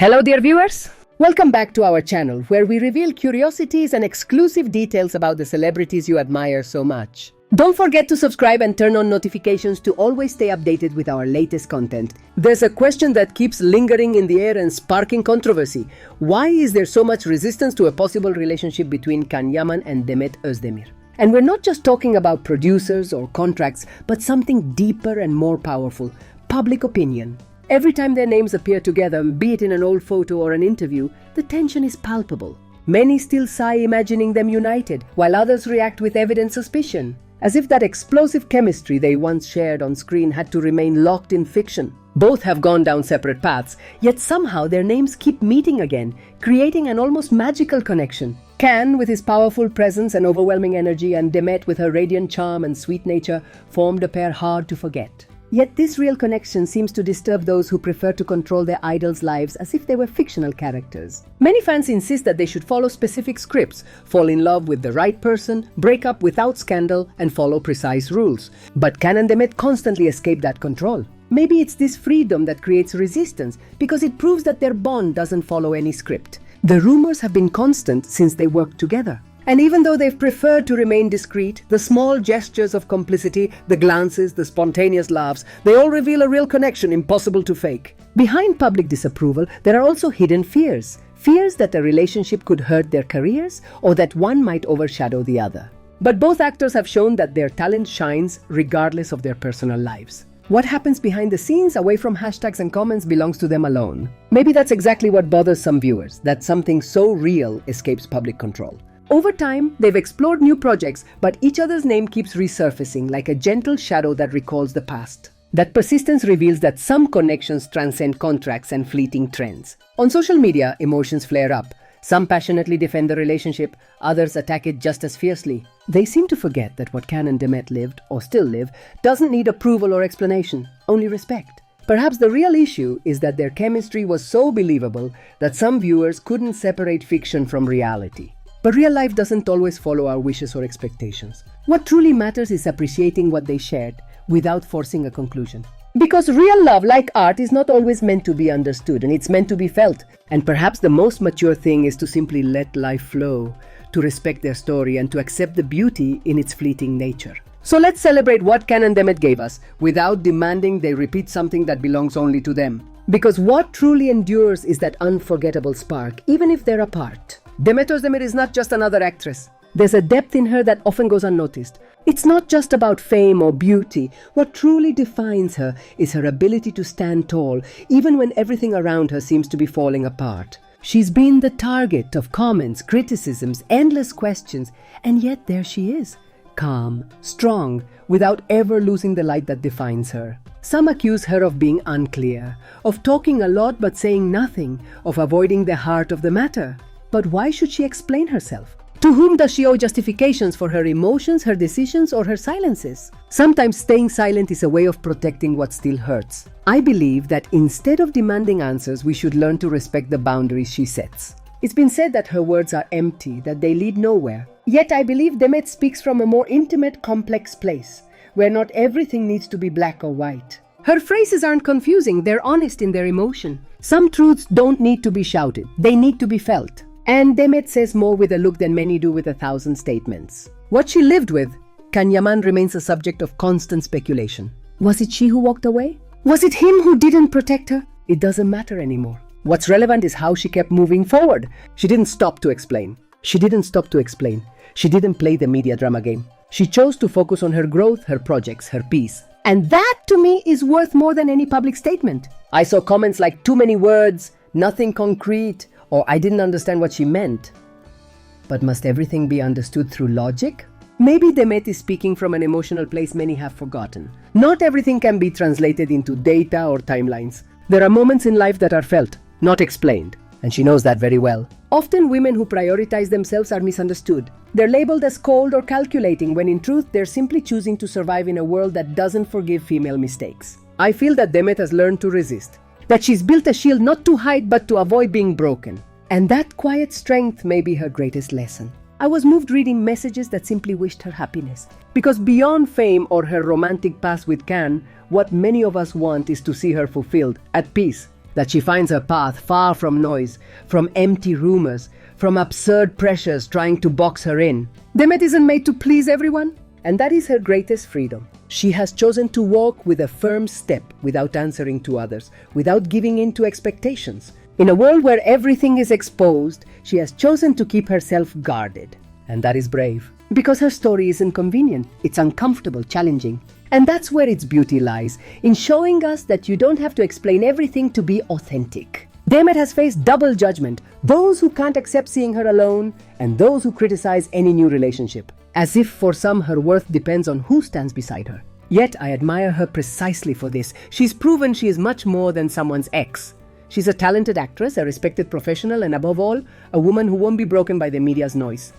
Hello dear viewers, welcome back to our channel where we reveal curiosities and exclusive details about the celebrities you admire so much. Don't forget to subscribe and turn on notifications to always stay updated with our latest content. There's a question that keeps lingering in the air and sparking controversy. Why is there so much resistance to a possible relationship between Yaman and Demet Özdemir? And we're not just talking about producers or contracts, but something deeper and more powerful: public opinion. Every time their names appear together, be it in an old photo or an interview, the tension is palpable. Many still sigh imagining them united, while others react with evident suspicion, as if that explosive chemistry they once shared on screen had to remain locked in fiction. Both have gone down separate paths, yet somehow their names keep meeting again, creating an almost magical connection. Can, with his powerful presence and overwhelming energy, and Demet, with her radiant charm and sweet nature, formed a pair hard to forget. Yet this real connection seems to disturb those who prefer to control their idols' lives as if they were fictional characters. Many fans insist that they should follow specific scripts, fall in love with the right person, break up without scandal, and follow precise rules. But Can and Demet constantly escape that control. Maybe it's this freedom that creates resistance, because it proves that their bond doesn't follow any script. The rumors have been constant since they worked together. And even though they've preferred to remain discreet, the small gestures of complicity, the glances, the spontaneous laughs, they all reveal a real connection impossible to fake. Behind public disapproval, there are also hidden fears. Fears that a relationship could hurt their careers or that one might overshadow the other. But both actors have shown that their talent shines regardless of their personal lives. What happens behind the scenes, away from hashtags and comments, belongs to them alone. Maybe that's exactly what bothers some viewers, that something so real escapes public control. Over time, they've explored new projects, but each other's name keeps resurfacing like a gentle shadow that recalls the past. That persistence reveals that some connections transcend contracts and fleeting trends. On social media, emotions flare up. Some passionately defend the relationship, others attack it just as fiercely. They seem to forget that what Can and Demet lived, or still live, doesn't need approval or explanation, only respect. Perhaps the real issue is that their chemistry was so believable that some viewers couldn't separate fiction from reality. But real life doesn't always follow our wishes or expectations. What truly matters is appreciating what they shared without forcing a conclusion. Because real love, like art, is not always meant to be understood, and it's meant to be felt. And perhaps the most mature thing is to simply let life flow, to respect their story and to accept the beauty in its fleeting nature. So let's celebrate what Can and Demet gave us without demanding they repeat something that belongs only to them. Because what truly endures is that unforgettable spark, even if they're apart. Demet Özdemir is not just another actress. There's a depth in her that often goes unnoticed. It's not just about fame or beauty. What truly defines her is her ability to stand tall, even when everything around her seems to be falling apart. She's been the target of comments, criticisms, endless questions, and yet there she is, calm, strong, without ever losing the light that defines her. Some accuse her of being unclear, of talking a lot but saying nothing, of avoiding the heart of the matter. But why should she explain herself? To whom does she owe justifications for her emotions, her decisions, or her silences? Sometimes staying silent is a way of protecting what still hurts. I believe that instead of demanding answers, we should learn to respect the boundaries she sets. It's been said that her words are empty, that they lead nowhere. Yet I believe Demet speaks from a more intimate, complex place, where not everything needs to be black or white. Her phrases aren't confusing, they're honest in their emotion. Some truths don't need to be shouted, they need to be felt. And Demet says more with a look than many do with 1,000 statements. What she lived with, Yaman, remains a subject of constant speculation. Was it she who walked away? Was it him who didn't protect her? It doesn't matter anymore. What's relevant is how she kept moving forward. She didn't stop to explain. She didn't play the media drama game. She chose to focus on her growth, her projects, her peace. And that, to me, is worth more than any public statement. I saw comments like "too many words," "nothing concrete," or "I didn't understand what she meant." But must everything be understood through logic? Maybe Demet is speaking from an emotional place many have forgotten. Not everything can be translated into data or timelines. There are moments in life that are felt, not explained, and she knows that very well. Often women who prioritize themselves are misunderstood. They're labeled as cold or calculating, when in truth they're simply choosing to survive in a world that doesn't forgive female mistakes. I feel that Demet has learned to resist. That she's built a shield not to hide but to avoid being broken. And that quiet strength may be her greatest lesson. I was moved reading messages that simply wished her happiness. Because beyond fame or her romantic past with Can, what many of us want is to see her fulfilled, at peace, that she finds her path far from noise, from empty rumors, from absurd pressures trying to box her in. Demet isn't made to please everyone, and that is her greatest freedom. She has chosen to walk with a firm step without answering to others, without giving in to expectations. In a world where everything is exposed, she has chosen to keep herself guarded. And that is brave. Because her story isn't convenient, it's uncomfortable, challenging. And that's where its beauty lies, in showing us that you don't have to explain everything to be authentic. Demet has faced double judgment, those who can't accept seeing her alone, and those who criticize any new relationship. As if for some her worth depends on who stands beside her. Yet I admire her precisely for this. She's proven she is much more than someone's ex. She's a talented actress, a respected professional, and above all, a woman who won't be broken by the media's noise.